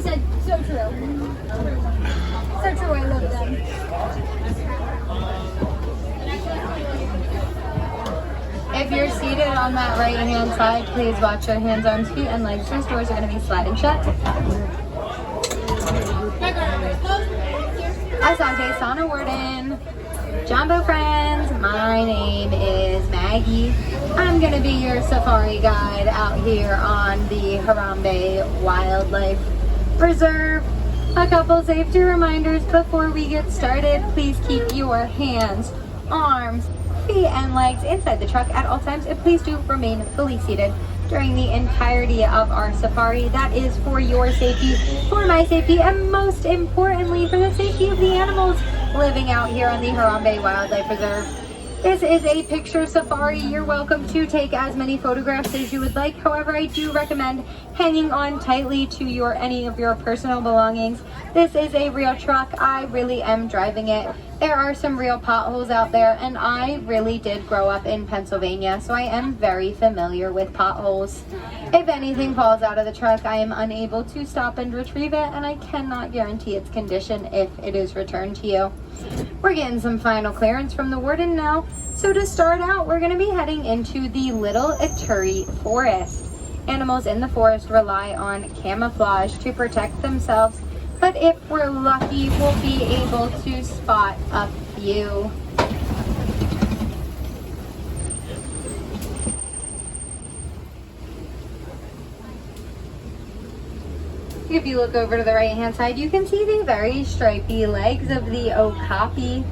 said, so true. So true, I love them. If you're seated on that right hand side, please watch your hands, arms, feet, and legs. Those doors are going to be sliding shut. Asante Sana Warden. Jumbo friends, my name is Maggie. I'm going to be your safari guide out here on the Harambe Wildlife Reserve. A couple safety reminders before we get started. Please keep your hands, arms, feet, and legs inside the truck at all times, and please do remain fully seated during the entirety of our safari. That is for your safety, for my safety, and most importantly, for the safety of the animals living out here on the Harambe Wildlife Reserve. This is a picture safari. You're welcome to take as many photographs as you would like. However, I do recommend hanging on tightly to any of your personal belongings. This is a real truck. I really am driving it. There are some real potholes out there, and I really did grow up in Pennsylvania, so I am very familiar with potholes. If anything falls out of the truck, I am unable to stop and retrieve it, and I cannot guarantee its condition if it is returned to you. We're getting some final clearance from the warden now. So to start out, we're going to be heading into the Little Ituri Forest. Animals in the forest rely on camouflage to protect themselves, but if we're lucky, we'll be able to spot a few. If you look over to the right hand side, you can see the very stripy legs of the okapi.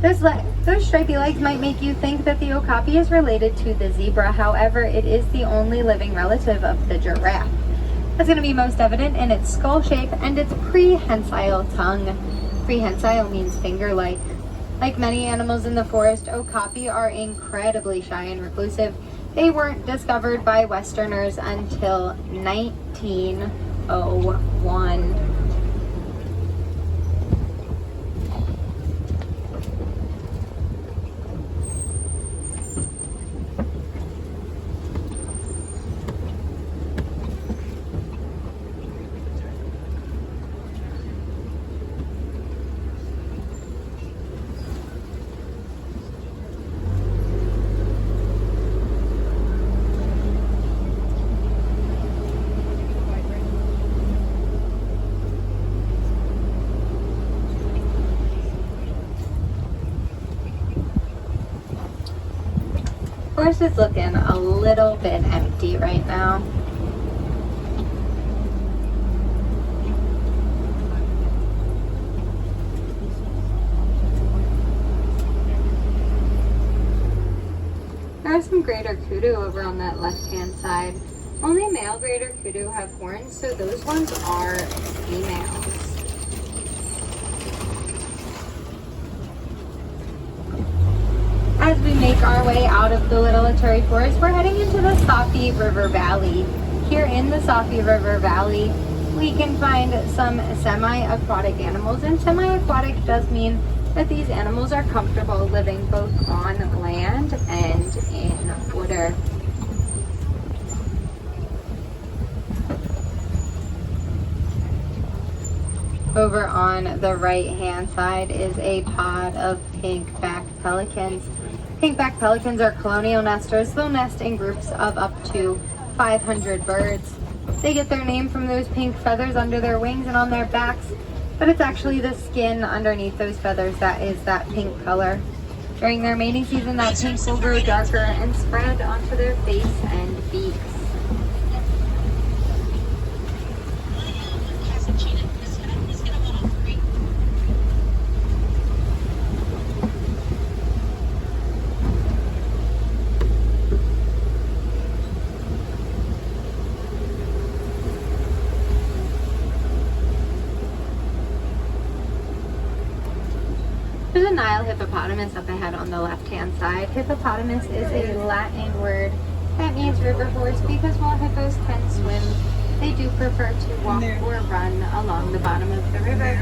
Those stripy legs might make you think that the okapi is related to the zebra. However, it is the only living relative of the giraffe. That's going to be most evident in its skull shape and its prehensile tongue. Prehensile means finger-like. Like many animals in the forest, okapi are incredibly shy and reclusive. They weren't discovered by Westerners until 1901. Forest is looking a little bit empty right now. There are some greater kudu over on that left-hand side. Only male greater kudu have horns, so those ones are females. As we make our way out of the Little Ituri Forest, we're heading into the Safi River Valley. Here in the Safi River Valley, we can find some semi-aquatic animals, and semi-aquatic does mean that these animals are comfortable living both on land and in water. Over on the right-hand side is a pod of pink-backed pelicans. Pink-backed pelicans are colonial nesters. They'll nest in groups of up to 500 birds. They get their name from those pink feathers under their wings and on their backs, but it's actually the skin underneath those feathers that is that pink color. During their mating season, that pink will grow darker and spread onto their face and beaks. There's a Nile hippopotamus up ahead on the left-hand side. Hippopotamus is a Latin word that means river horse because while hippos can swim, they do prefer to walk or run along the bottom of the river.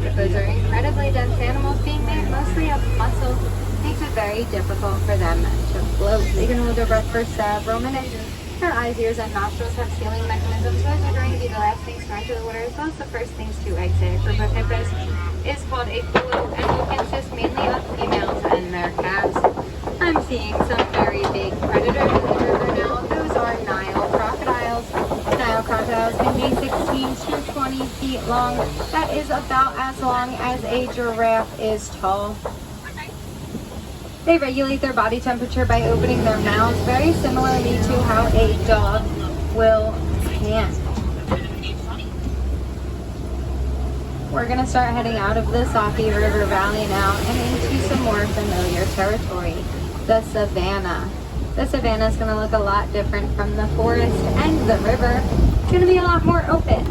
Hippos are incredibly dense animals, being made mostly of muscle makes it very difficult for them to float. They can hold their breath for several minutes Their eyes, ears, and nostrils have sealing mechanisms, so they're going to be the last things to enter the water as well as the first things to exit. A group of hippos is called a flu and will consist mainly of females and their calves. I'm seeing some very big predators in the river now. Those are Nile crocodiles. Nile crocodiles can be 16 to 20 feet long. That is about as long as a giraffe is tall. They regulate their body temperature by opening their mouths, very similarly to how a dog will pant. We're going to start heading out of the Safi River Valley now and into some more familiar territory, the savanna. The savanna is going to look a lot different from the forest and the river. It's going to be a lot more open.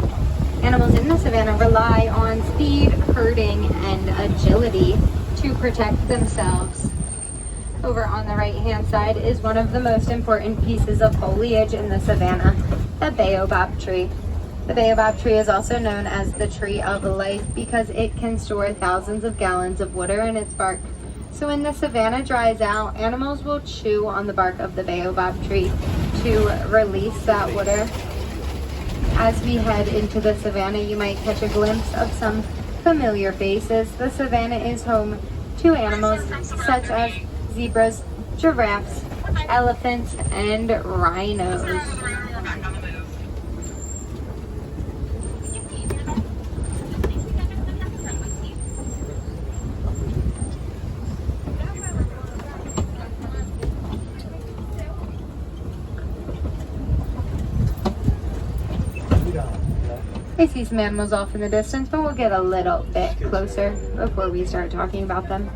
Animals in the savanna rely on speed, herding, and agility to protect themselves. Over on the right hand side is one of the most important pieces of foliage in the savanna, the baobab tree. The baobab tree is also known as the tree of life because it can store thousands of gallons of water in its bark. So when the savanna dries out, animals will chew on the bark of the baobab tree to release that water. As we head into the savanna, you might catch a glimpse of some familiar faces. The savanna is home to animals such as zebras, giraffes, elephants, and rhinos. I see some animals off in the distance, but we'll get a little bit closer before we start talking about them.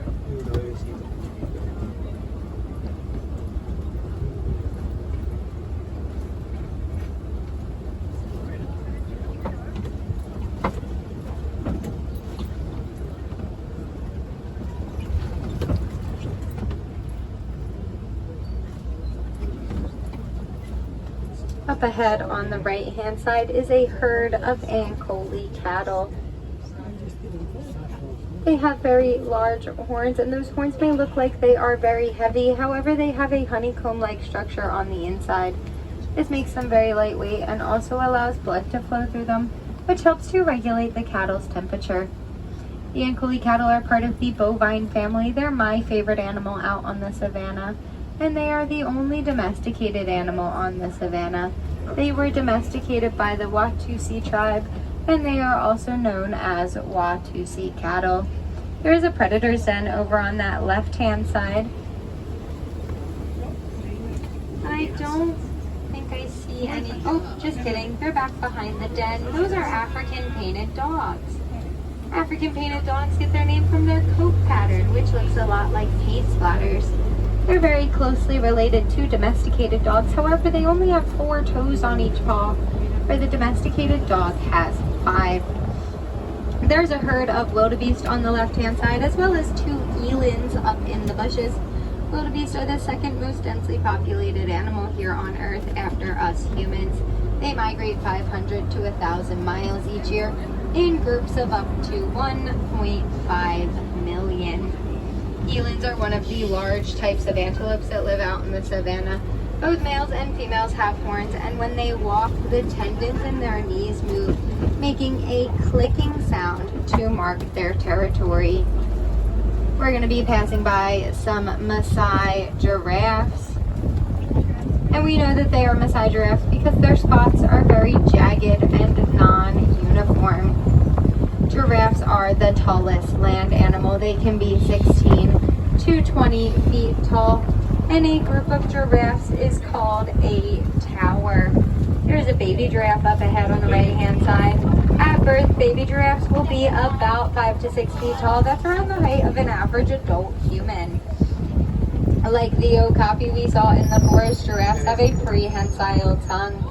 Up ahead on the right hand side is a herd of Ankole cattle. They have very large horns, and those horns may look like they are very heavy. However, they have a honeycomb-like structure on the inside. This makes them very lightweight and also allows blood to flow through them, which helps to regulate the cattle's temperature. The Ankole cattle are part of the bovine family. They're my favorite animal out on the savanna, and they are the only domesticated animal on the savanna. They were domesticated by the Watusi tribe, and they are also known as Watusi cattle. There is a predator's den over on that left-hand side. I don't think I see any. Oh, just kidding. They're back behind the den. Those are African painted dogs. African painted dogs get their name from their coat pattern, which looks a lot like paint splatters. They're very closely related to domesticated dogs. However, they only have 4 toes on each paw, where the domesticated dog has 5. There's a herd of wildebeest on the left-hand side, as well as 2 elands up in the bushes. Wildebeest are the second most densely populated animal here on Earth after us humans. They migrate 500 to 1,000 miles each year in groups of up to 1.5 million. Elands are one of the large types of antelopes that live out in the savanna. Both males and females have horns, and when they walk, the tendons in their knees move, making a clicking sound to mark their territory. We're going to be passing by some Maasai giraffes. And we know that they are Maasai giraffes because their spots are very jagged and non-uniform. Giraffes are the tallest land animal. They can be 16 to 20 feet tall, and a group of giraffes is called a tower. There's a baby giraffe up ahead on the right hand side. At birth, baby giraffes will be about 5 to 6 feet tall. That's around the height of an average adult human. Like the okapi we saw in the forest, giraffes have a prehensile tongue.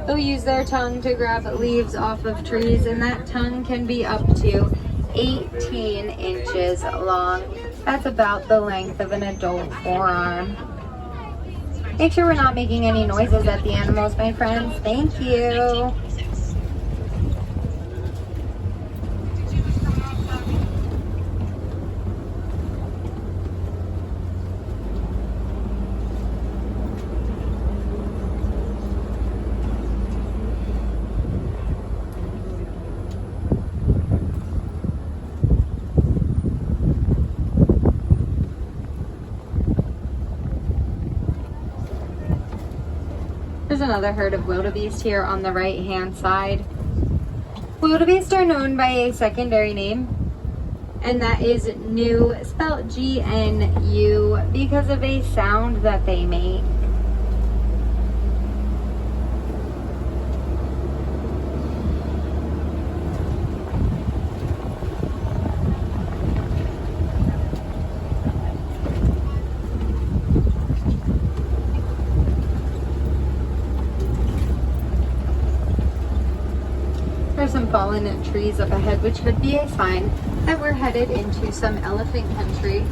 They'll use their tongue to grab leaves off of trees, and that tongue can be up to 18 inches long. That's about the length of an adult forearm. Make sure we're not making any noises at the animals, my friends. Thank you. There's another herd of wildebeest here on the right hand side. Wildebeest are known by a secondary name, and that is gnu, spelled G-N-U, because of a sound that they make. There's some fallen trees up ahead, which could be a sign that we're headed into some elephant country.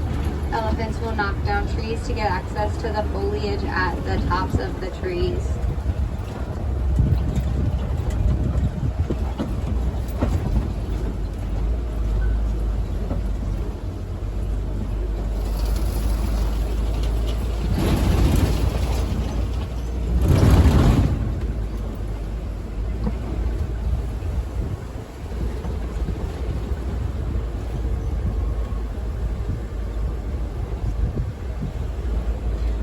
Elephants will knock down trees to get access to the foliage at the tops of the trees.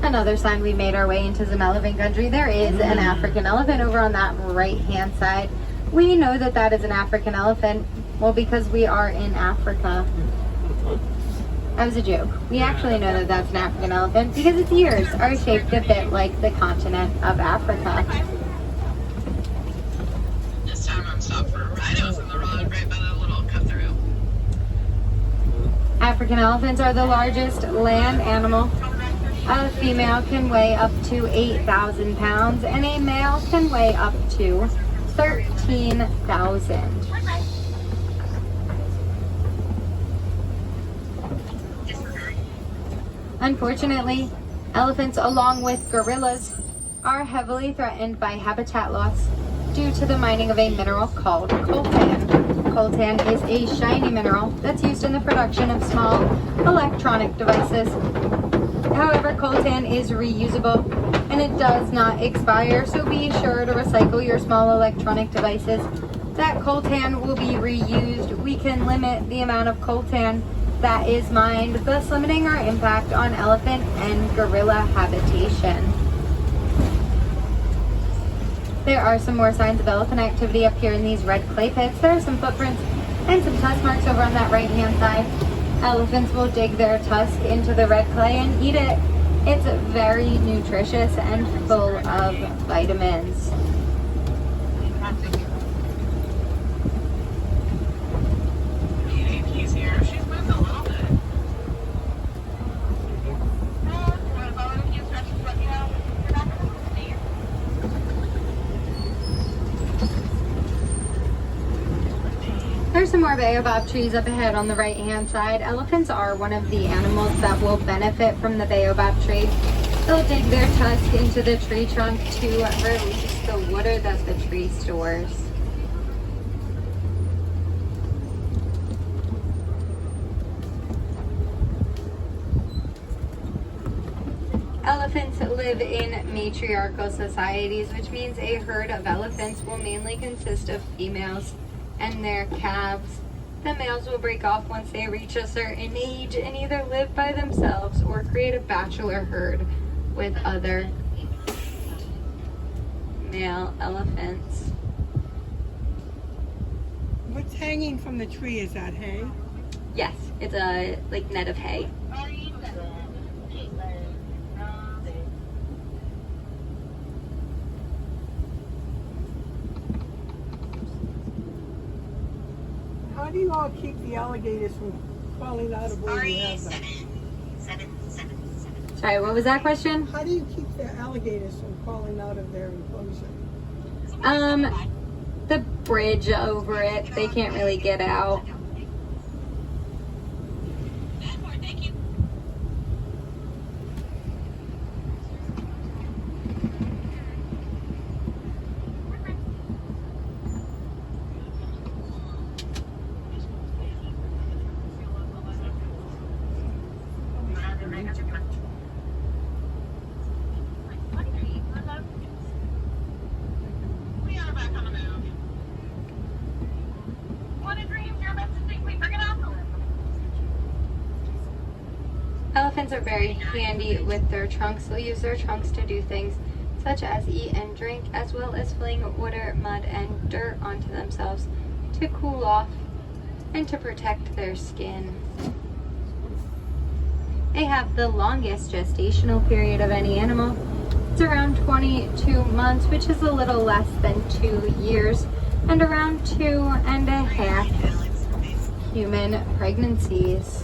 Another sign we made our way into some elephant country. There is an African elephant over on that right hand side. We know that that is an African elephant, well, because we are in Africa. That was a joke. We actually know that that's an African elephant because its ears are shaped a bit like the continent of Africa. This time I'm stopped for rhinos on the road right by the little cut through. African elephants are the largest land animal. A female can weigh up to 8,000 pounds and a male can weigh up to 13,000. Unfortunately, elephants along with gorillas are heavily threatened by habitat loss due to the mining of a mineral called coltan. Coltan is a shiny mineral that's used in the production of small electronic devices. However, coltan is reusable and it does not expire, so be sure to recycle your small electronic devices. That coltan will be reused. We can limit the amount of coltan that is mined, thus limiting our impact on elephant and gorilla habitation. There are some more signs of elephant activity up here in these red clay pits. There are some footprints and some tusk marks over on that right hand side. Elephants will dig their tusk into the red clay and eat it. It's very nutritious and full of vitamins. He's here. She's moved a little bit. There's some more baobab trees up ahead on the right hand side. Elephants are one of the animals that will benefit from the baobab tree. They'll dig their tusk into the tree trunk to release the water that the tree stores. Elephants live in matriarchal societies, which means a herd of elephants will mainly consist of females and their calves. The males will break off once they reach a certain age and either live by themselves or create a bachelor herd with other male elephants. What's hanging from the tree? Is that hay? Yes, it's a net of hay. How do you all keep the alligators from crawling out of where you have them? Sorry, what was that question? How do you keep the alligators from crawling out of their enclosure? The bridge over it, they can't really get out. Elephants are very handy with their trunks. They'll use their trunks to do things such as eat and drink, as well as fling water, mud, and dirt onto themselves to cool off and to protect their skin. They have the longest gestational period of any animal. It's around 22 months, which is a little less than 2 years, and around 2.5 human pregnancies.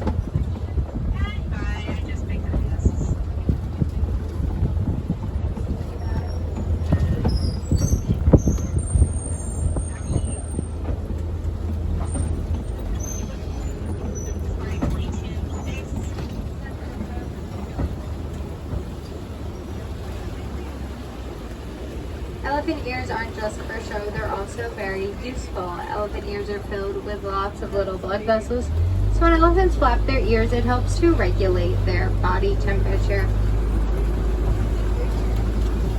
Elephant ears aren't just for show, they're also very useful. Elephant ears are filled with lots of little blood vessels. So when elephants flap their ears, it helps to regulate their body temperature.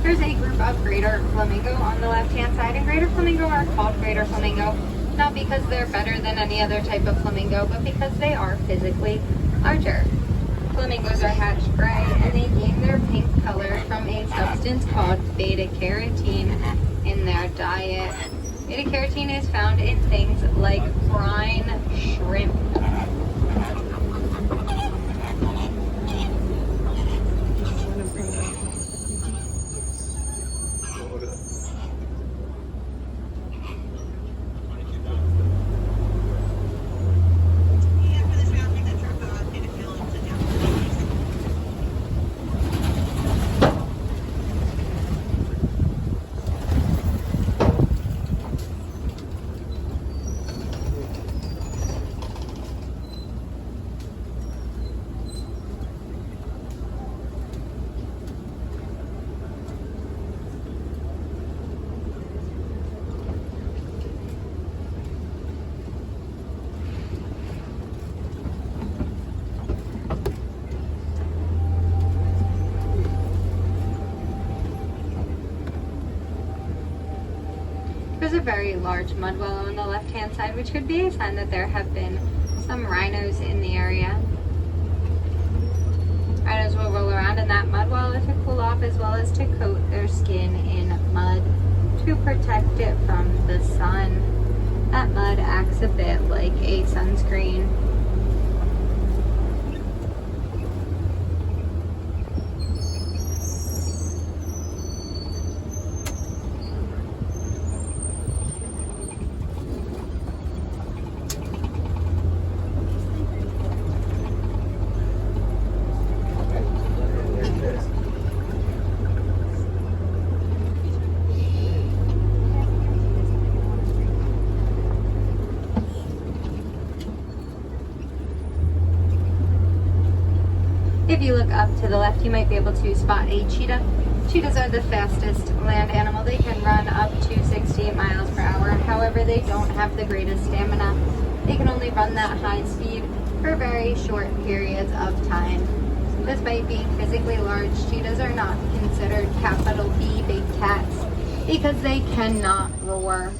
There's a group of greater flamingo on the left-hand side, and greater flamingo are called greater flamingo, not because they're better than any other type of flamingo, but because they are physically larger. Flamingos are hatched gray, and they gain their pink color from a substance called beta-carotene in their diet. Beta-carotene is found in things like brine shrimp. There's a very large mud wallow on the left-hand side, which could be a sign that there have been some rhinos in the area. Rhinos will roll around in that mud wallow to cool off, as well as to coat their skin in mud to protect it from the sun. That mud acts a bit like a sunscreen. If you look up to the left, you might be able to spot a cheetah. Cheetahs are the fastest land animal. They can run up to 68 miles per hour. However, they don't have the greatest stamina. They can only run that high speed for very short periods of time. Despite being physically large, cheetahs are not considered capital B big cats because they cannot roar.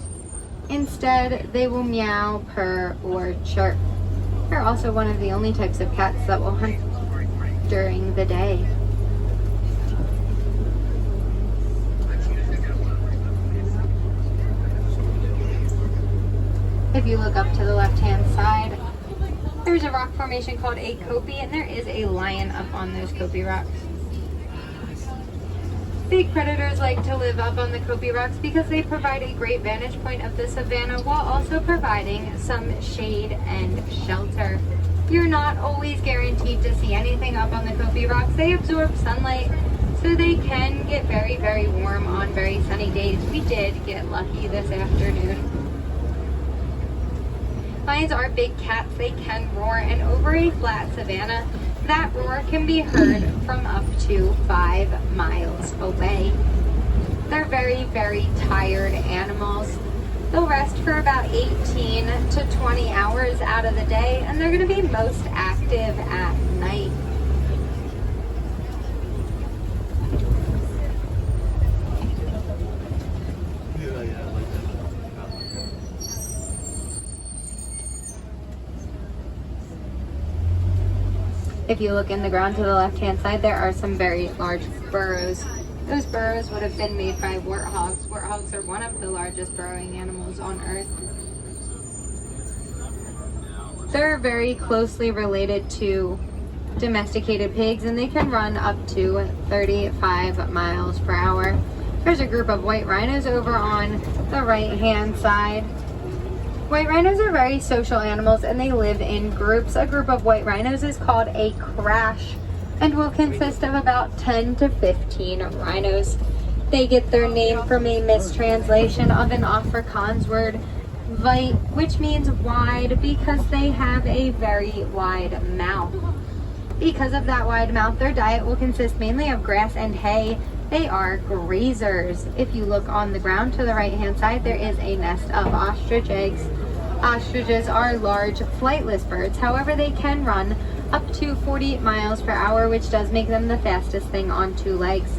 Instead, they will meow, purr, or chirp. They're also one of the only types of cats that will hunt during the day. If you look up to the left-hand side, there's a rock formation called a kopie, and there is a lion up on those kopie rocks. Big predators like to live up on the kopie rocks because they provide a great vantage point of the savanna while also providing some shade and shelter. You're not always guaranteed to see anything up on the kopie rocks. They absorb sunlight, so they can get very, very warm on very sunny days. We did get lucky this afternoon. Lions are big cats. They can roar, and over a flat savanna, that roar can be heard from up to 5 miles away. They're very, very tired animals. They'll rest for about 18 to 20 hours out of the day, and they're going to be most active at night. If you look in the ground to the left-hand side, there are some very large burrows. Those burrows would have been made by warthogs. Warthogs are one of the largest burrowing animals on Earth. They're very closely related to domesticated pigs, and they can run up to 35 miles per hour. There's a group of white rhinos over on the right-hand side. White rhinos are very social animals, and they live in groups. A group of white rhinos is called a crash and will consist of about 10 to 15 rhinos. They get their name from a mistranslation of an Afrikaans word, weit, which means wide, because they have a very wide mouth. Because of that wide mouth, their diet will consist mainly of grass and hay. They are grazers. If you look on the ground to the right-hand side, there is a nest of ostrich eggs. Ostriches are large, flightless birds. However, they can run up to 40 miles per hour, which does make them the fastest thing on two legs.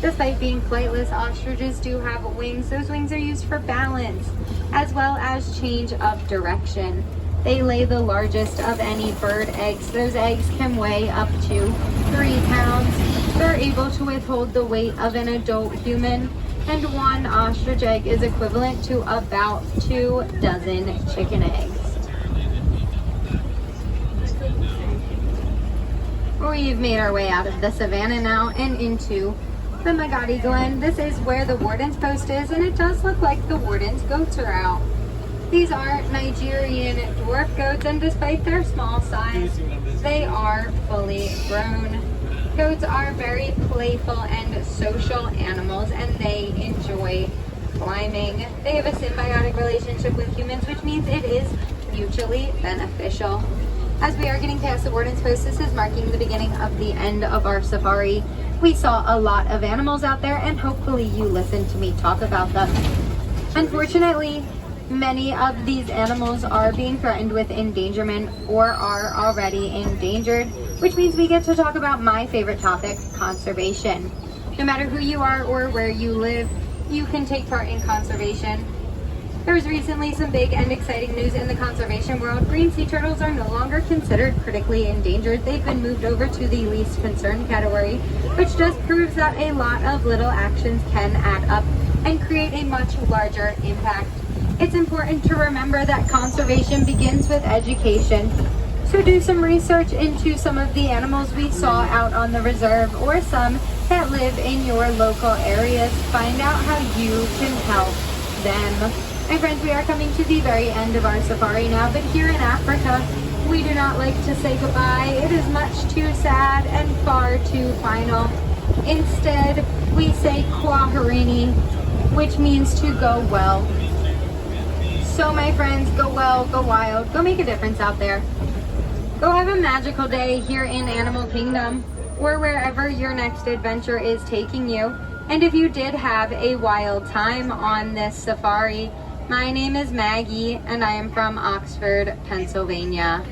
Despite being flightless, ostriches do have wings. Those wings are used for balance, as well as change of direction. They lay the largest of any bird eggs. Those eggs can weigh up to 3 pounds. They're able to withhold the weight of an adult human, and one ostrich egg is equivalent to about 2 dozen chicken eggs. We've made our way out of the savannah now and into the Magadi Glen. This is where the warden's post is, and it does look like the warden's goats are out. These are Nigerian dwarf goats, and despite their small size, they are fully grown. Goats are very playful and social animals, and they enjoy climbing. They have a symbiotic relationship with humans, which means it is mutually beneficial. As we are getting past the warden's post, this is marking the beginning of the end of our safari. We saw a lot of animals out there, and hopefully you listened to me talk about them. Unfortunately, many of these animals are being threatened with endangerment or are already endangered, which means we get to talk about my favorite topic, conservation. No matter who you are or where you live, you can take part in conservation. There was recently some big and exciting news in the conservation world. Green sea turtles are no longer considered critically endangered. They've been moved over to the least concern category, which just proves that a lot of little actions can add up and create a much larger impact. It's important to remember that conservation begins with education. So do some research into some of the animals we saw out on the reserve, or some that live in your local areas. Find out how you can help them. My friends, we are coming to the very end of our safari now, but here in Africa, we do not like to say goodbye. It is much too sad and far too final. Instead, we say kwaherini, which means to go well. So my friends, go well, go wild, go make a difference out there. Go have a magical day here in Animal Kingdom, or wherever your next adventure is taking you. And if you did have a wild time on this safari, my name is Maggie, and I am from Oxford, Pennsylvania.